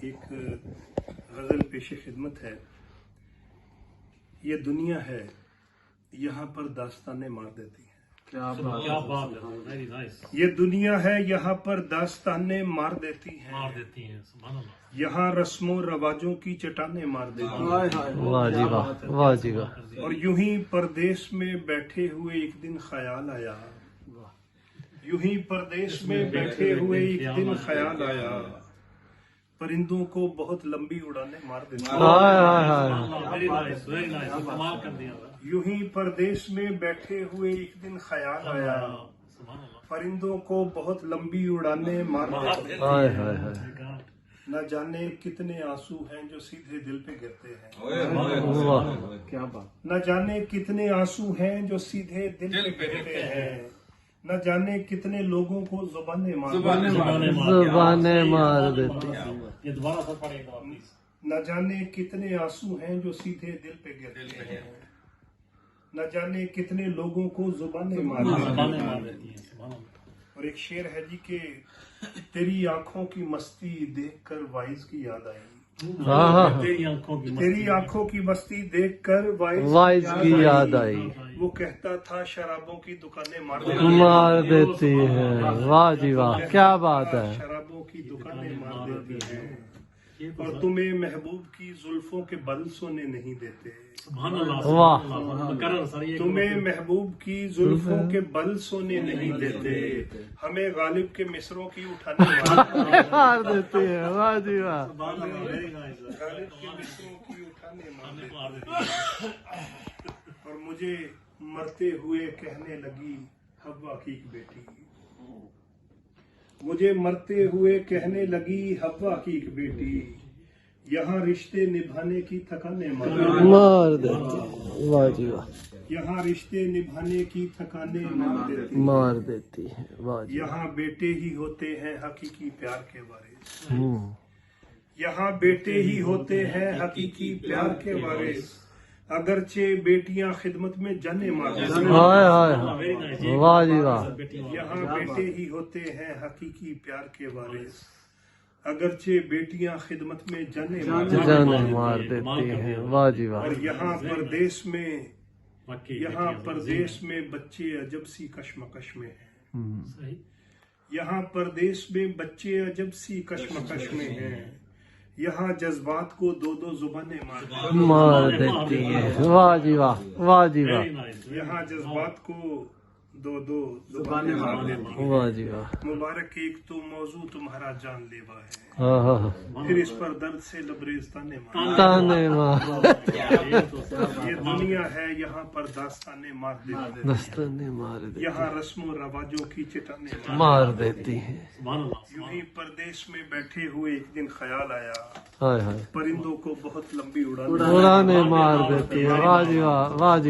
ایک غزل پیش خدمت ہے. یہ دنیا ہے یہاں پر داستانیں مار دیتی ہیں. کیا بات ہے. یہ دنیا ہے یہاں پر داستانیں مار دیتی ہیں. سبحان اللہ. یہاں رسم و رواجوں کی چٹانیں مار دیتی ہیں. واہ جی واہ، واہ جی واہ. اور یوں ہی پردیس میں بیٹھے ہوئے ایک دن خیال آیا. یوں ہی پردیس میں بیٹھے ہوئے ایک دن خیال آیا. پرندوں کو بہت لمبی اڑانیں مار دیتی ہیں. یوں ہی پردیس میں بیٹھے ہوئے ایک دن خیال آیا. پرندوں کو بہت لمبی اڑانیں مار دیتی ہیں. نہ جانے کتنے آنسو ہیں جو سیدھے دل پہ گرتے ہیں. نہ جانے کتنے آنسو ہیں جو سیدھے دل پہ گرتے ہیں. نہ جانے کتنے لوگوں کو زبانیں مار دیتی. یہ دوبارہ سب پڑھے گا. نہ جانے کتنے آنسو ہیں جو سیدھے دل پہ گرتے ہیں. نہ جانے کتنے لوگوں کو زبانیں مار دیتی ہیں. اور ایک شعر ہے جی کہ تیری آنکھوں کی مستی دیکھ کر وائز کی یاد آئی. تیری آنکھوں کی مستی دیکھ کر وائز کی یاد آئی. وہ کہتا تھا شرابوں کی دکانیں مار دیتی ہیں. واہ جی واہ، کیا بات ہے. شرابوں کی دکانیں مار دیتی ہیں. اور تمہیں محبوب کی زلفوں کے بل سونے نہیں دیتے. واہ. تمہیں محبوب کی زلفوں کے بل سونے نہیں دیتے. ہمیں غالب کے مصروں کی اٹھانے مار دیتی ہیں. واہ جی واہ. غالب کے مصروں کی اٹھانے مار دیتی ہیں. اور مجھے مرتے ہوئے کہنے لگی حوا کی ایک بیٹی. مجھے مرتے ہوئے کہنے لگی حوا کی ایک بیٹی. یہاں رشتے نبھانے کی تھکانیں مار دیتی. واہ جی واہ. یہاں رشتے نبھانے کی تھکانیں مار دیتی ہیں. واہ جی. یہاں بیٹے ہی ہوتے ہیں حقیقی پیار کے وارث. یہاں بیٹے ہی ہوتے ہیں حقیقی پیار کے وارث. اگرچہ بیٹیاں خدمت میں جانے مار دیتی ہیں. واہ جی واہ. یہاں بیٹے ہی ہوتے ہیں حقیقی پیار کے وارث. اگرچہ بیٹیاں خدمت میں جانے مار دیتی ہیں. واہ جی واہ. اور یہاں پردیس میں بچے عجب سی کشمکش میں ہیں. یہاں پردیس میں بچے عجب سی کشمکش میں ہیں. یہاں جذبات کو دو دو زبانیں مار دیتی ہیں. واہ جی واہ، واہ جی واہ. یہاں جذبات کو دو دو زبانیں مار دیتی ہیں. واہ جی واہ. مبارک ایک تو موضوع تمہارا جان لیوا ہے. ہاں. پھر اس پر درد سے لبریز تانے مار. تانے مار. یہ دنیا ہے یہاں پر داستانیں مار دیتی ہیں. داستانیں مار دیتی. یہاں رسم و رواجوں کی چٹانیں مار دیتی ہیں. یوں ہی پردیس میں بیٹھے ہوئے ایک دن خیال آیا. ہائے ہائے. پرندوں کو بہت لمبی اڑانے مار دیتی ہے. واہ جی واہ، واہ جی.